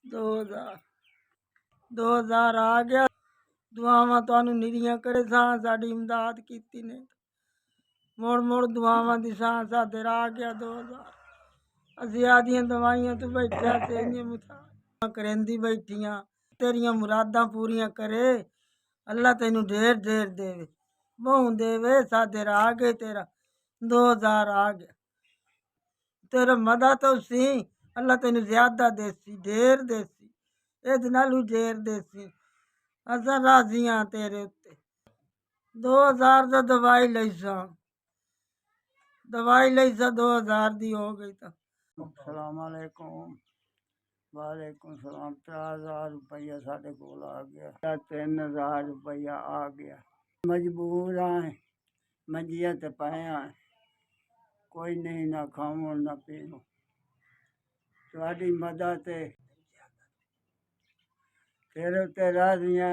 2000 2000 आ गया। दुआवां तुहानू निरियां करे सां साडी इमदाद कीती ने। मुड़ मुड़ दुआवां दी सां साडे आ गया 2000। असी आदियां दवाइयां तो बैठा ते इन्ने मुता करेंदी बैठियां। तेरियां मुरादां पूरियां करे अल्लाह तेनू ढेर ढेर देवे, बहु देवे। साडे आ गए तेरा 2000 आ गया। तेरा मदा तो सी अल्लाह तेन ज्यादा देसी ढेर देसी ए नालू ढेर देसी। असा राजी हाँ तेरे उत्ते। 2000 दा दवाई लई सा, दवाई लई सा 2000 दी हो गई। तो अस्सलाम वालेकुम। वालेकुम सलाम। 4000 रुपया साढ़े कोल आ गया। 3000 रुपया आ गया। मजबूर आए मंजिया ते पाए आए, कोई नहीं ना खाओ ना पीओ। ਤੁਹਾਡੀ ਮਦਦ ਤੇ ਤੇਰੇ ਉੱਤੇ ਰਾਜ਼ੀਆਂ।